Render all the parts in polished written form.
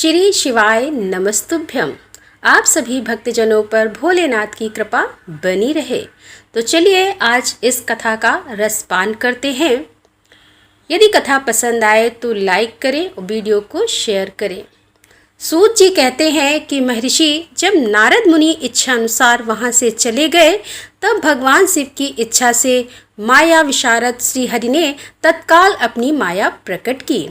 श्री शिवाय नमस्तुभ्यम। आप सभी भक्तजनों पर भोलेनाथ की कृपा बनी रहे। तो चलिए आज इस कथा का रसपान करते हैं। यदि कथा पसंद आए तो लाइक करें और वीडियो को शेयर करें। सूत जी कहते हैं कि महर्षि जब नारद मुनि इच्छा अनुसार वहाँ से चले गए तब भगवान शिव की इच्छा से माया विशारद श्री हरि ने तत्काल अपनी माया प्रकट की।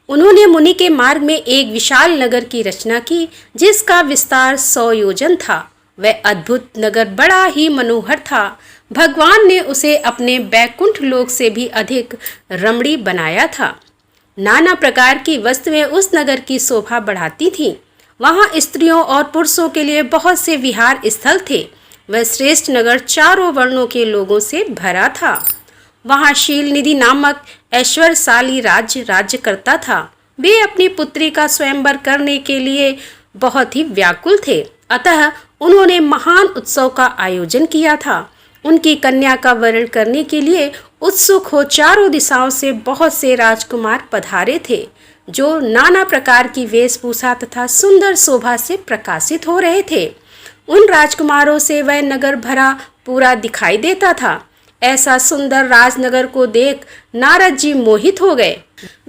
उन्होंने मुनि के मार्ग में एक विशाल नगर की रचना की जिसका विस्तार 100 योजन था। वह अद्भुत नगर बड़ा ही मनोहर था। भगवान ने उसे अपने बैकुंठ लोक से भी अधिक रमणीय बनाया था। नाना प्रकार की वस्तुएं उस नगर की शोभा बढ़ाती थीं। वहां स्त्रियों और पुरुषों के लिए बहुत से विहार स्थल थे। वह श्रेष्ठ नगर चारों वर्णों के लोगों से भरा था। वहां शील निधि नामक ऐश्वर्यशाली राज्य करता था। वे अपनी पुत्री का स्वयंवर करने के लिए बहुत ही व्याकुल थे, अतः उन्होंने महान उत्सव का आयोजन किया था। उनकी कन्या का वरण करने के लिए उत्सुक हो चारों दिशाओं से बहुत से राजकुमार पधारे थे, जो नाना प्रकार की वेशभूषा तथा सुंदर शोभा से प्रकाशित हो रहे थे। उन राजकुमारों से वह नगर भरा पूरा दिखाई देता था। ऐसा सुंदर राजनगर को देख नारद जी मोहित हो गए।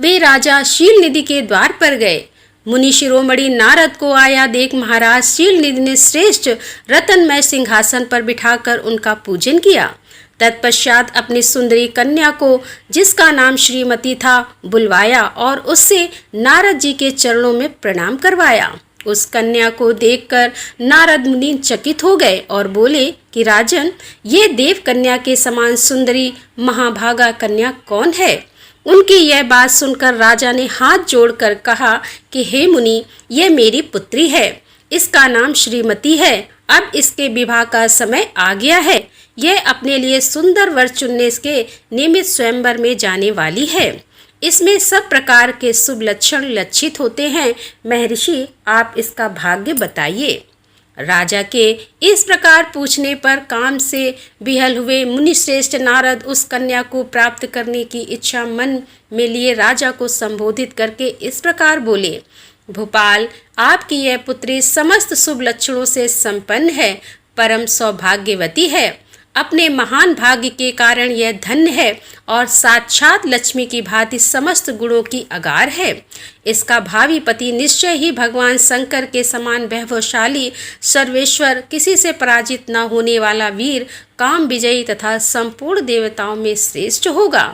वे राजा शील निधि के द्वार पर गए। मुनि शिरोमणि नारद को आया देख महाराज शील निधि ने श्रेष्ठ रत्नमय सिंहासन पर बिठाकर उनका पूजन किया। तत्पश्चात अपनी सुंदरी कन्या को, जिसका नाम श्रीमती था, बुलवाया और उससे नारद जी के चरणों में प्रणाम करवाया। उस कन्या को देखकर नारद मुनि चकित हो गए और बोले कि राजन, ये देव कन्या के समान सुंदरी महाभागा कन्या कौन है? उनकी यह बात सुनकर राजा ने हाथ जोड़कर कहा कि हे मुनि, ये मेरी पुत्री है। इसका नाम श्रीमती है। अब इसके विवाह का समय आ गया है। यह अपने लिए सुंदर वर चुनने के निमित्त स्वयंवर में जाने वाली है। इसमें सब प्रकार के शुभ लक्षण लक्षित होते हैं। महर्षि, आप इसका भाग्य बताइए। राजा के इस प्रकार पूछने पर काम से विहल हुए मुनिश्रेष्ठ नारद उस कन्या को प्राप्त करने की इच्छा मन में लिए राजा को संबोधित करके इस प्रकार बोले, भोपाल, आपकी यह पुत्री समस्त शुभ लक्षणों से संपन्न है, परम सौभाग्यवती है। अपने महान भाग्य के कारण यह धन्य है और साक्षात लक्ष्मी की भांति समस्त गुणों की अगार है। इसका भावी पति निश्चय ही भगवान शंकर के समान वैभवशाली, सर्वेश्वर, किसी से पराजित न होने वाला वीर, काम विजयी तथा संपूर्ण देवताओं में श्रेष्ठ होगा।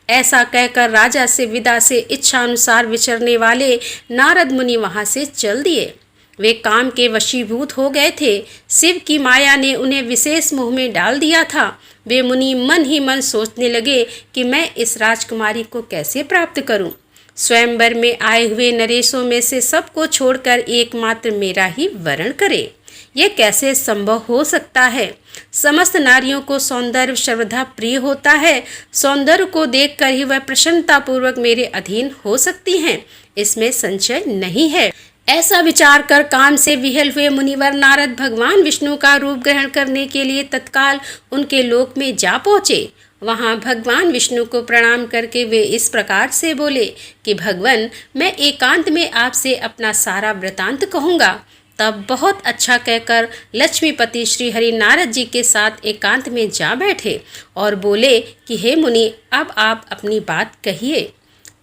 ऐसा कहकर राजा से विदा से इच्छा अनुसार विचरने वाले नारद मुनि वहां से चल दिए। वे काम के वशीभूत हो गए थे। शिव की माया ने उन्हें विशेष मोह में डाल दिया था। वे मुनि मन ही मन सोचने लगे कि मैं इस राजकुमारी को कैसे प्राप्त करूं। स्वयंवर में आए हुए नरेशों में से सबको छोड़कर एकमात्र मेरा ही वरण करे। यह कैसे संभव हो सकता है? समस्त नारियों को सौंदर्य सर्वथा प्रिय होता है। सौंदर्य को देखकर ही वह प्रसन्नतापूर्वक मेरे अधीन हो सकती हैं, इसमें संशय नहीं है। ऐसा विचार कर काम से विहल हुए मुनिवर नारद भगवान विष्णु का रूप ग्रहण करने के लिए तत्काल उनके लोक में जा पहुँचे। वहाँ भगवान विष्णु को प्रणाम करके वे इस प्रकार से बोले कि भगवान, मैं एकांत में आपसे अपना सारा वृतांत कहूँगा। तब बहुत अच्छा कहकर लक्ष्मीपति श्री हरि नारद जी के साथ एकांत में जा बैठे और बोले कि हे मुनि, अब आप अपनी बात कहिए।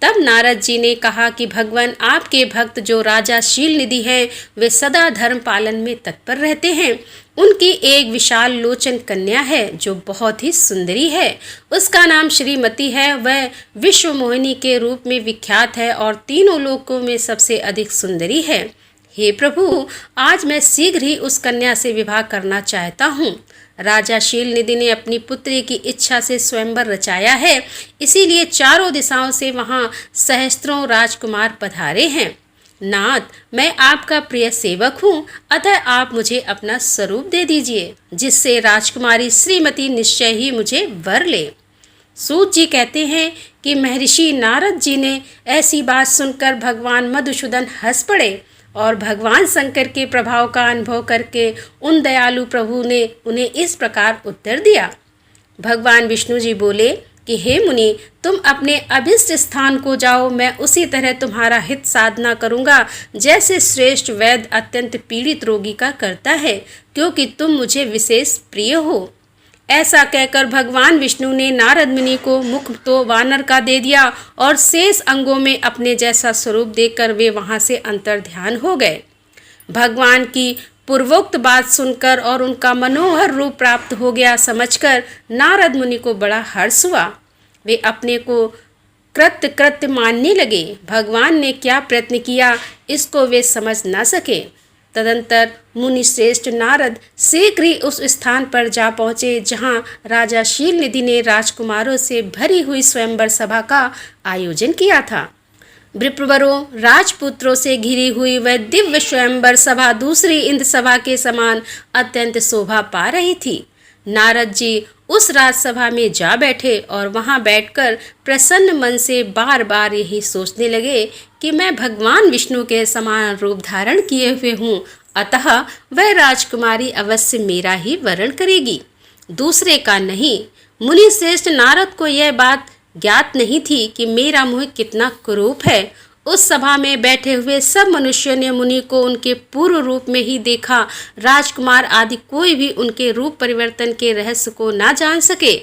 तब नारद जी ने कहा कि भगवान, आपके भक्त जो राजा शील निधि हैं, वे सदा धर्म पालन में तत्पर रहते हैं। उनकी एक विशाल लोचन कन्या है जो बहुत ही सुंदरी है। उसका नाम श्रीमती है। वह विश्व मोहिनी के रूप में विख्यात है और तीनों लोकों में सबसे अधिक सुंदरी है। हे प्रभु, आज मैं शीघ्र ही उस कन्या से विवाह करना चाहता हूँ। राजा शील निधि ने अपनी पुत्री की इच्छा से स्वयंवर रचाया है, इसीलिए चारों दिशाओं से वहाँ सहस्त्रों राजकुमार पधारे हैं। नाथ, मैं आपका प्रिय सेवक हूँ, अतः आप मुझे अपना स्वरूप दे दीजिए, जिससे राजकुमारी श्रीमती निश्चय ही मुझे वर ले। सूत जी कहते हैं कि महर्षि नारद जी ने ऐसी बात सुनकर भगवान मधुसूदन हंस पड़े और भगवान शंकर के प्रभाव का अनुभव करके उन दयालु प्रभु ने उन्हें इस प्रकार उत्तर दिया। भगवान विष्णु जी बोले कि हे मुनि, तुम अपने अभिष्ट स्थान को जाओ, मैं उसी तरह तुम्हारा हित साधना करूँगा जैसे श्रेष्ठ वैद्य अत्यंत पीड़ित रोगी का करता है, क्योंकि तुम मुझे विशेष प्रिय हो। ऐसा कहकर भगवान विष्णु ने नारद मुनि को मुख तो वानर का दे दिया और शेष अंगों में अपने जैसा स्वरूप देकर वे वहां से अंतर्ध्यान हो गए। भगवान की पूर्वोक्त बात सुनकर और उनका मनोहर रूप प्राप्त हो गया समझकर नारद मुनि को बड़ा हर्ष हुआ। वे अपने को कृत्य मानने लगे। भगवान ने क्या प्रयत्न किया इसको वे समझ न सके। तदंतर मुनि श्रेष्ठ नारद शीघ्र ही उस स्थान पर जा पहुँचे जहाँ राजा शीलनिधि ने राजकुमारों से भरी हुई स्वयंवर सभा का आयोजन किया था। विप्रवरों, राजपुत्रों से घिरी हुई वह दिव्य स्वयंवर सभा दूसरी इंद्र सभा के समान अत्यंत शोभा पा रही थी। नारद जी उस राजसभा में जा बैठे और वहां बैठकर प्रसन्न मन से बार बार यही सोचने लगे कि मैं भगवान विष्णु के समान रूप धारण किए हुए हूँ, अतः वह राजकुमारी अवश्य मेरा ही वरण करेगी, दूसरे का नहीं। मुनि श्रेष्ठ नारद को यह बात ज्ञात नहीं थी कि मेरा मुँह कितना कुरूप है। उस सभा में बैठे हुए सब मनुष्यों ने मुनि को उनके पूर्व रूप में ही देखा। राजकुमार आदि कोई भी उनके रूप परिवर्तन के रहस्य को ना जान सके।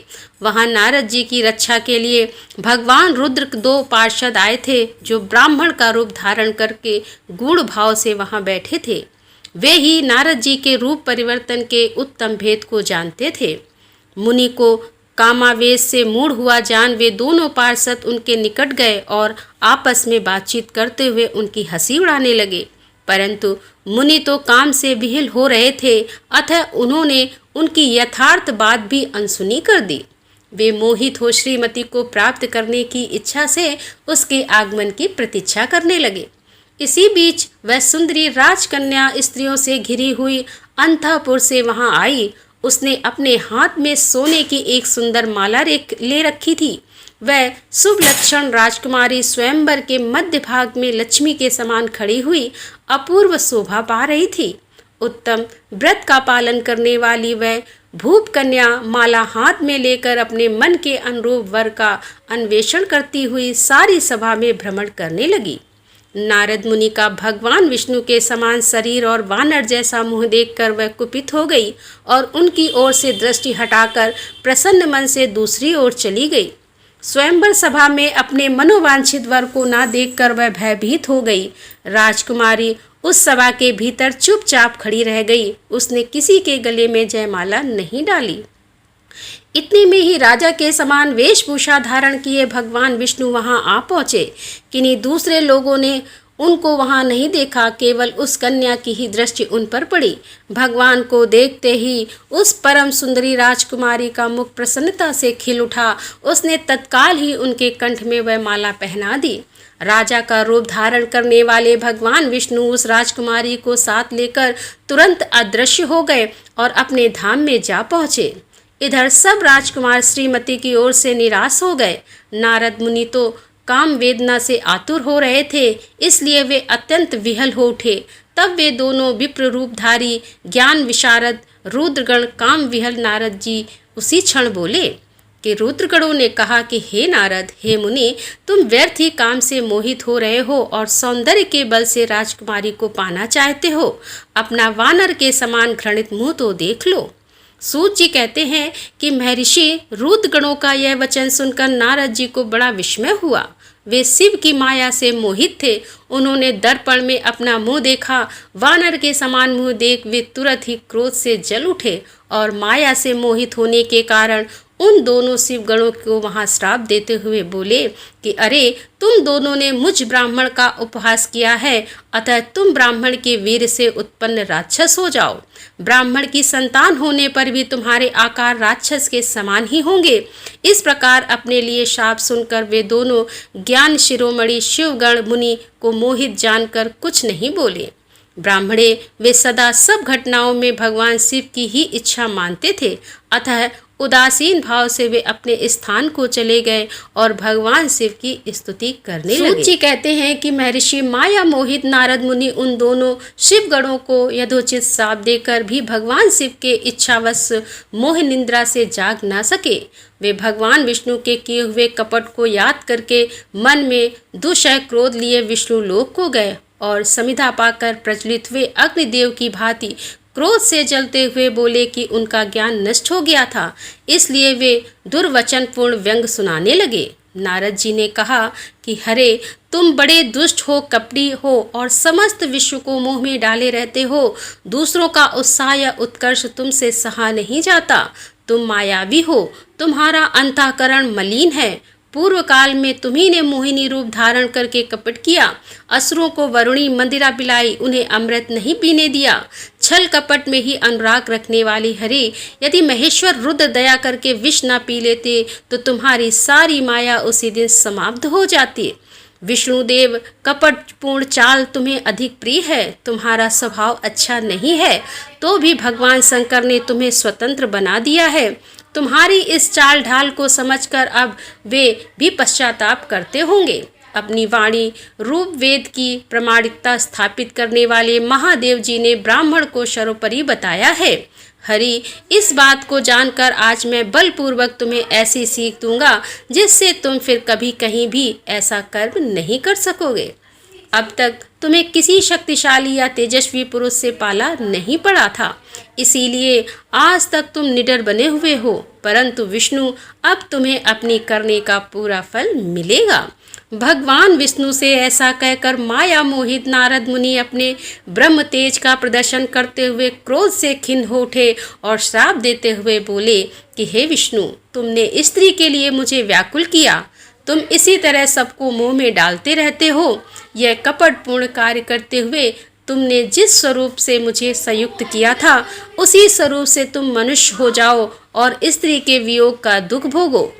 वहां नारद जी की रक्षा के लिए भगवान रुद्र 2 पार्षद आए थे, जो ब्राह्मण का रूप धारण करके गूढ़ भाव से वहां बैठे थे। वे ही नारद जी के रूप परिवर्तन के उत्तम भेद को जानते थे। मुनि को कामावेश से मूढ़ हुआ जान वे दोनों पार्षद उनके निकट गए और आपस में बातचीत करते हुए उनकी हंसी उड़ाने लगे, परंतु मुनि तो काम से विह्वल हो रहे थे, अतः उन्होंने उनकी यथार्थ बात भी अनसुनी कर दी। वे मोहित हो श्रीमती को प्राप्त करने की इच्छा से उसके आगमन की प्रतीक्षा करने लगे। इसी बीच वह सुंदरी राजकन्या स्त्रियों से घिरी हुई अंतःपुर से वहां आई। उसने अपने हाथ में सोने की एक सुंदर माला ले रखी थी। वह शुभ लक्षण राजकुमारी स्वयंवर के मध्य भाग में लक्ष्मी के समान खड़ी हुई अपूर्व शोभा पा रही थी। उत्तम व्रत का पालन करने वाली वह भूप कन्या माला हाथ में लेकर अपने मन के अनुरूप वर का अन्वेषण करती हुई सारी सभा में भ्रमण करने लगी। नारद मुनि का भगवान विष्णु के समान शरीर और वानर जैसा मुंह देखकर वह कुपित हो गई और उनकी ओर से दृष्टि हटाकर प्रसन्न मन से दूसरी ओर चली गई। स्वयंवर सभा में अपने मनोवांछित वर को ना देखकर वह भयभीत हो गई। राजकुमारी उस सभा के भीतर चुपचाप खड़ी रह गई। उसने किसी के गले में जयमाला नहीं डाली। इतने में ही राजा के समान वेशभूषा धारण किए भगवान विष्णु वहां आ पहुंचे। किन्हीं दूसरे लोगों ने उनको वहां नहीं देखा, केवल उस कन्या की ही दृष्टि उन पर पड़ी। भगवान को देखते ही उस परम सुंदरी राजकुमारी का मुख प्रसन्नता से खिल उठा। उसने तत्काल ही उनके कंठ में वह माला पहना दी। राजा का रूप धारण करने वाले भगवान विष्णु उस राजकुमारी को साथ लेकर तुरंत अदृश्य हो गए और अपने धाम में जा पहुँचे। इधर सब राजकुमार श्रीमती की ओर से निराश हो गए। नारद मुनि तो काम वेदना से आतुर हो रहे थे, इसलिए वे अत्यंत विह्वल हो उठे। तब वे दोनों विप्र रूपधारी ज्ञान विशारद रुद्रगण काम विह्वल नारद जी उसी क्षण बोले कि रुद्रगणों ने कहा कि हे नारद, हे मुनि, तुम व्यर्थ ही काम से मोहित हो रहे हो और सौंदर्य के बल से राजकुमारी को पाना चाहते हो। अपना वानर के समान घृणित मुंह तो देख लो। सूत जी कहते हैं कि महर्षि रुद्रगणों का यह वचन सुनकर नारद जी को बड़ा विस्मय हुआ। वे शिव की माया से मोहित थे। उन्होंने दर्पण में अपना मुंह देखा। वानर के समान मुंह देख वे तुरंत ही क्रोध से जल उठे और माया से मोहित होने के कारण उन दोनों शिवगणों को वहां श्राप देते हुए बोले कि अरे, तुम दोनों ने मुझ ब्राह्मण का उपहास किया है, अतः तुम ब्राह्मण के वीर से उत्पन्न राक्षस हो जाओ। ब्राह्मण की संतान होने पर भी तुम्हारे आकार राक्षस के समान ही होंगे। इस प्रकार अपने लिए शाप सुनकर वे दोनों ज्ञान शिरोमणि शिवगण मुनि को मोहित जानकर कुछ नहीं बोले। ब्राह्मणे वे सदा सब घटनाओं में भगवान शिव की ही इच्छा मानते थे, अतः उदासीन भाव से वे अपने स्थान को चले गए और भगवान शिव की स्तुति करने लगे। सूत जी कहते हैं कि महर्षि माया मोहित नारद मुनि उन दोनों शिव गणों को यथोचित श्राप देकर भी भगवान शिव के इच्छावश मोह निद्रा से जाग ना सके। वे भगवान विष्णु के किए हुए कपट को याद करके मन में दुष्य क्रोध लिए विष्णु लोक को गए और समिधा पाकर प्रज्वलित हुए अग्निदेव की भांति क्रोध से जलते हुए बोले कि उनका ज्ञान नष्ट हो गया था, इसलिए वे दुर्वचनपूर्ण व्यंग सुनाने लगे। नारद जी ने कहा कि हरे, तुम बड़े दुष्ट हो, कपटी हो और समस्त विश्व को मोह में डाले रहते हो। दूसरों का उत्साह या उत्कर्ष तुमसे सहा नहीं जाता। तुम मायावी हो, तुम्हारा अंतःकरण मलिन है। पूर्व काल में तुम्ही ने मोहिनी रूप धारण करके कपट किया, असुरों को वरुणी मंदिरा पिलाई, उन्हें अमृत नहीं पीने दिया। छल कपट में ही अनुराग रखने वाली हरे, यदि महेश्वर रुद्र दया करके विष न पी लेते तो तुम्हारी सारी माया उसी दिन समाप्त हो जाती। विष्णुदेव, कपटपूर्ण चाल तुम्हें अधिक प्रिय है। तुम्हारा स्वभाव अच्छा नहीं है, तो भी भगवान शंकर ने तुम्हें स्वतंत्र बना दिया है। तुम्हारी इस चाल ढाल को समझकर अब वे भी पश्चाताप करते होंगे। अपनी वाणी रूप वेद की प्रामाणिकता स्थापित करने वाले महादेव जी ने ब्राह्मण को सर्वोपरि बताया है। हरि, इस बात को जानकर आज मैं बलपूर्वक तुम्हें ऐसी सीख दूंगा जिससे तुम फिर कभी कहीं भी ऐसा कर्म नहीं कर सकोगे। अब तक तुम्हें किसी शक्तिशाली या तेजस्वी पुरुष से पाला नहीं पड़ा था, इसीलिए आज तक तुम निडर बने हुए हो, परंतु विष्णु अब तुम्हें अपनी करने का पूरा फल मिलेगा। भगवान विष्णु से ऐसा कहकर माया मोहित नारद मुनि अपने ब्रह्म तेज का प्रदर्शन करते हुए क्रोध से खिन्न हो उठे और श्राप देते हुए बोले कि हे विष्णु, तुमने स्त्री के लिए मुझे व्याकुल किया। तुम इसी तरह सबको मोह में डालते रहते हो। यह कपटपूर्ण कार्य करते हुए तुमने जिस स्वरूप से मुझे संयुक्त किया था, उसी स्वरूप से तुम मनुष्य हो जाओ और स्त्री के वियोग का दुख भोगो।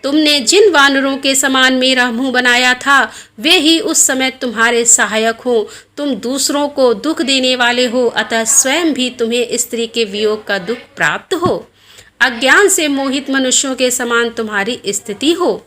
तुमने जिन वानरों के समान मेरा मुंह बनाया था, वे ही उस समय तुम्हारे सहायक हो। तुम दूसरों को दुख देने वाले हो, अतः स्वयं भी तुम्हें स्त्री के वियोग का दुख प्राप्त हो। अज्ञान से मोहित मनुष्यों के समान तुम्हारी स्थिति हो।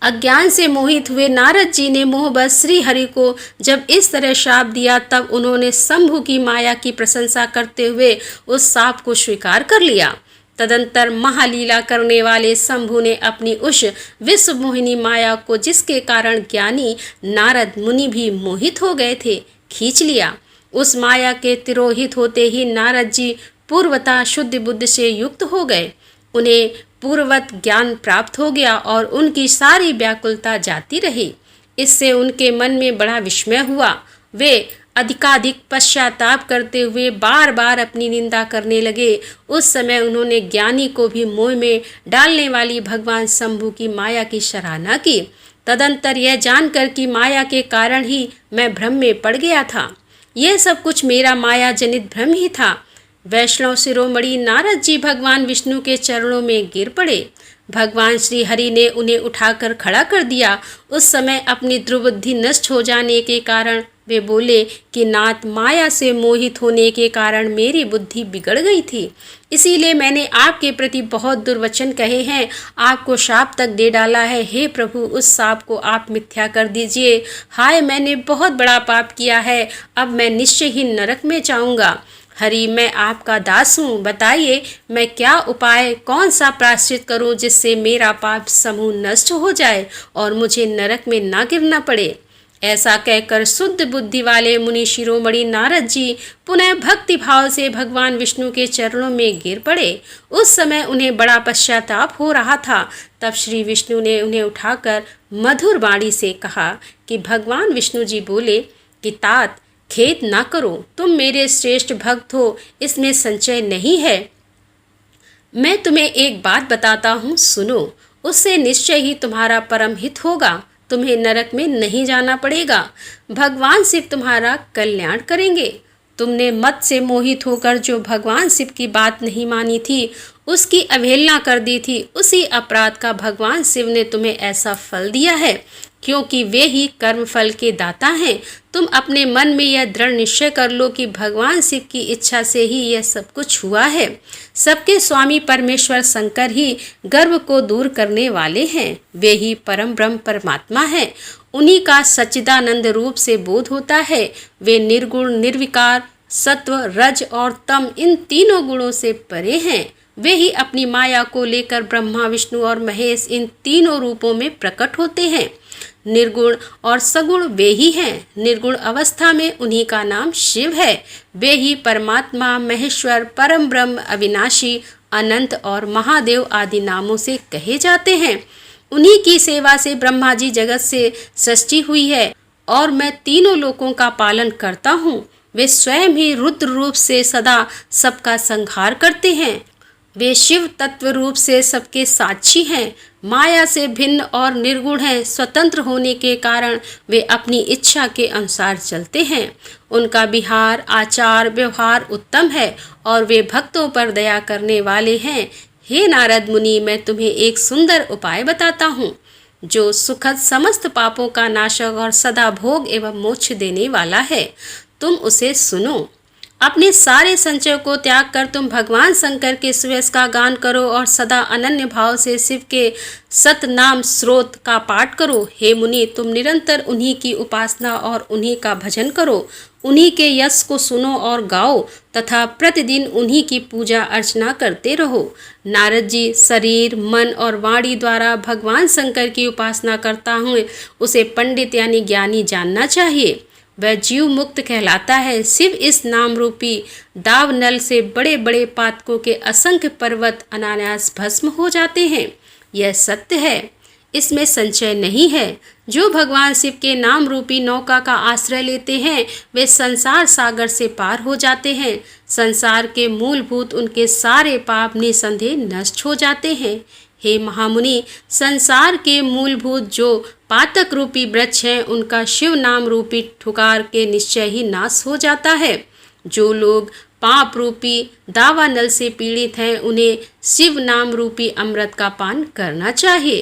अज्ञान से मोहित हुए नारद जी ने मोहबस श्री हरि को जब इस तरह शाप दिया, तब उन्होंने शंभु की माया की प्रशंसा करते हुए उस शाप को स्वीकार कर लिया। तदंतर महालीला करने वाले शंभु ने अपनी उस विश्व मोहिनी माया को, जिसके कारण ज्ञानी नारद मुनि भी मोहित हो गए थे, खींच लिया। उस माया के तिरोहित होते ही नारद जी पूर्वतः शुद्ध बुद्धि से युक्त हो गए। उन्हें पूर्ववत ज्ञान प्राप्त हो गया और उनकी सारी व्याकुलता जाती रही। इससे उनके मन में बड़ा विस्मय हुआ। वे अधिकाधिक पश्चाताप करते हुए बार बार अपनी निंदा करने लगे। उस समय उन्होंने ज्ञानी को भी मोह में डालने वाली भगवान शंभु की माया की सराहना की। तदंतर यह जानकर कि माया के कारण ही मैं भ्रम में पड़ गया था, यह सब कुछ मेरा माया जनित भ्रम ही था, वैष्णव शिरोमणि नारद जी भगवान विष्णु के चरणों में गिर पड़े। भगवान श्री हरि ने उन्हें उठाकर खड़ा कर दिया। उस समय अपनी दुर्बुद्धि नष्ट हो जाने के कारण वे बोले कि नाथ, माया से मोहित होने के कारण मेरी बुद्धि बिगड़ गई थी, इसीलिए मैंने आपके प्रति बहुत दुर्वचन कहे हैं, आपको शाप तक दे डाला है। हे प्रभु, उस शाप को आप मिथ्या कर दीजिए। हाय, मैंने बहुत बड़ा पाप किया है, अब मैं निश्चय ही नरक में जाऊंगा। हरि, मैं आपका दास हूँ, बताइए मैं क्या उपाय, कौन सा प्रायश्चित करूँ जिससे मेरा पाप समूह नष्ट हो जाए और मुझे नरक में ना गिरना पड़े। ऐसा कहकर शुद्ध बुद्धि वाले मुनि शिरोमणि नारद जी पुनः भक्ति भाव से भगवान विष्णु के चरणों में गिर पड़े। उस समय उन्हें बड़ा पश्चाताप हो रहा था। तब श्री विष्णु ने उन्हें उठाकर मधुर वाणी से कहा कि भगवान विष्णु जी बोले कि तात, खेद ना करो, तुम मेरे श्रेष्ठ भक्त हो, इसमें संचय नहीं है। मैं तुम्हें एक बात बताता हूँ, सुनो, उससे निश्चय ही तुम्हारा परम हित होगा। तुम्हें नरक में नहीं जाना पड़ेगा, भगवान शिव तुम्हारा कल्याण करेंगे। तुमने मत से मोहित होकर जो भगवान शिव की बात नहीं मानी थी, उसकी अवहेलना कर दी थी, उसी अपराध का भगवान शिव ने तुम्हें ऐसा फल दिया है। क्योंकि वे ही कर्म फल के दाता हैं। तुम अपने मन में यह दृढ़ निश्चय कर लो कि भगवान शिव की इच्छा से ही यह सब कुछ हुआ है। सबके स्वामी परमेश्वर शंकर ही गर्व को दूर करने वाले हैं। वे ही परम ब्रह्म परमात्मा हैं। उन्हीं का सच्चिदानंद रूप से बोध होता है। वे निर्गुण, निर्विकार, सत्व, रज और तम इन तीनों गुणों से परे हैं। वे ही अपनी माया को लेकर ब्रह्मा, विष्णु और महेश इन तीनों रूपों में प्रकट होते हैं। निर्गुण और सगुण वे ही हैं। निर्गुण अवस्था में उन्हीं का नाम शिव है। वे ही परमात्मा, महेश्वर, परम ब्रह्म, अविनाशी, अनंत और महादेव आदि नामों से कहे जाते हैं। उन्हीं की सेवा से ब्रह्मा जी जगत से सृष्टि हुई है और मैं तीनों लोकों का पालन करता हूँ। वे स्वयं ही रुद्र रूप से सदा सबका संहार करते हैं। वे शिव तत्व रूप से सबके साक्षी हैं। माया से भिन्न और निर्गुण हैं। स्वतंत्र होने के कारण वे अपनी इच्छा के अनुसार चलते हैं। उनका विहार, आचार, व्यवहार उत्तम है और वे भक्तों पर दया करने वाले हैं। हे नारद मुनि, मैं तुम्हें एक सुंदर उपाय बताता हूँ जो सुखद, समस्त पापों का नाशक और सदा भोग एवं मोक्ष देने वाला है। तुम उसे सुनो। अपने सारे संचय को त्याग कर तुम भगवान शंकर के सुयश का गान करो और सदा अनन्य भाव से शिव के सतनाम स्रोत का पाठ करो। हे मुनि, तुम निरंतर उन्हीं की उपासना और उन्हीं का भजन करो। उन्हीं के यश को सुनो और गाओ तथा प्रतिदिन उन्हीं की पूजा अर्चना करते रहो। नारद जी शरीर, मन और वाणी द्वारा भगवान शंकर की उपासना करता हूँ उसे पंडित यानी ज्ञानी जानना चाहिए। वह जीव मुक्त कहलाता है। शिव इस नाम रूपी दाव नल से बड़े बड़े पातकों के असंख्य पर्वत अनायास भस्म हो जाते हैं। यह सत्य है, इसमें संशय नहीं है। जो भगवान शिव के नाम रूपी नौका का आश्रय लेते हैं वे संसार सागर से पार हो जाते हैं। संसार के मूलभूत उनके सारे पाप निसंदेह नष्ट हो जाते हैं। हे महामुनि, संसार के मूलभूत जो पातक रूपी वृक्ष हैं उनका शिव नाम रूपी ठुकार के निश्चय ही नाश हो जाता है। जो लोग पाप रूपी दावा नल से पीड़ित हैं उन्हें शिव नाम रूपी अमृत का पान करना चाहिए।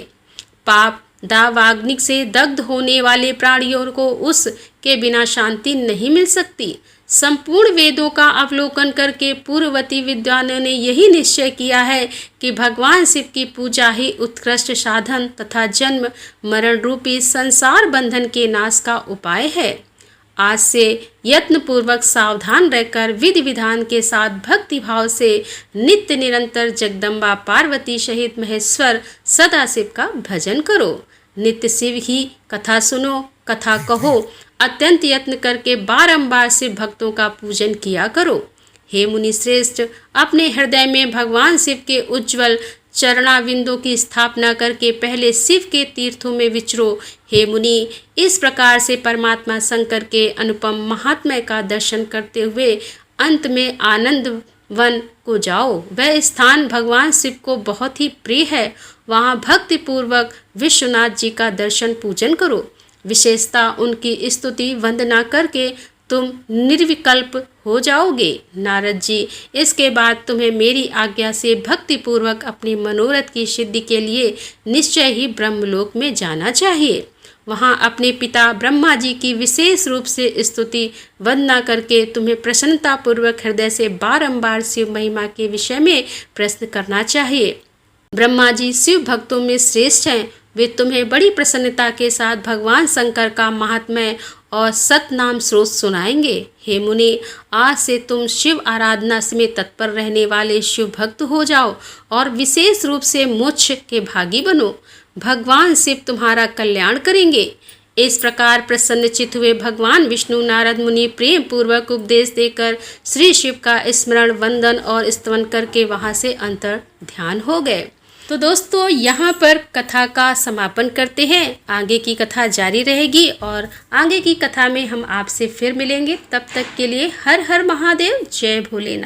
पाप दावाग्नि से दग्ध होने वाले प्राणियों को उसके बिना शांति नहीं मिल सकती। संपूर्ण वेदों का अवलोकन करके पूर्ववर्ती विद्वानों ने यही निश्चय किया है कि भगवान शिव की पूजा ही उत्कृष्ट साधन तथा जन्म मरण रूपी संसार बंधन के नाश का उपाय है। आज से यत्नपूर्वक सावधान रहकर विधि विधान के साथ भक्ति भाव से नित्य निरंतर जगदम्बा पार्वती सहित महेश्वर सदाशिव का भजन करो। नित्य शिव ही कथा सुनो, कथा कहो। अत्यंत यत्न करके बारंबार शिव भक्तों का पूजन किया करो। हे मुनि श्रेष्ठ, अपने हृदय में भगवान शिव के उज्ज्वल चरणाविंदों की स्थापना करके पहले शिव के तीर्थों में विचरो। हे मुनि, इस प्रकार से परमात्मा शंकर के अनुपम महात्म्य का दर्शन करते हुए अंत में आनंद वन को जाओ। वह स्थान भगवान शिव को बहुत ही प्रिय है। वहाँ भक्ति पूर्वक विश्वनाथ जी का दर्शन पूजन करो। विशेषता उनकी स्तुति वंदना करके तुम निर्विकल्प हो जाओगे। नारद जी, इसके बाद तुम्हें मेरी आज्ञा से भक्ति पूर्वक अपने मनोरथ की सिद्धि के लिए निश्चय ही ब्रह्मलोक में जाना चाहिए। वहाँ अपने पिता ब्रह्मा जी की विशेष रूप से स्तुति वंदना करके तुम्हें प्रसन्नता पूर्वक हृदय से बारंबार शिव महिमा के विषय में प्रश्न करना चाहिए। ब्रह्मा जी शिव भक्तों में श्रेष्ठ हैं। वे तुम्हें बड़ी प्रसन्नता के साथ भगवान शंकर का महात्म्य और सतनाम स्रोत सुनाएंगे। हे मुनि, आज से तुम शिव आराधना में तत्पर रहने वाले शिव भक्त हो जाओ और विशेष रूप से मोक्ष के भागी बनो। भगवान शिव तुम्हारा कल्याण करेंगे। इस प्रकार प्रसन्नचित हुए भगवान विष्णु नारद मुनि प्रेम पूर्वक उपदेश देकर श्री शिव का स्मरण, वंदन और स्तवन करके वहाँ से अंतर ध्यान हो गए। तो दोस्तों, यहाँ पर कथा का समापन करते हैं। आगे की कथा जारी रहेगी और आगे की कथा में हम आपसे फिर मिलेंगे। तब तक के लिए हर हर महादेव, जय भोलेनाथ।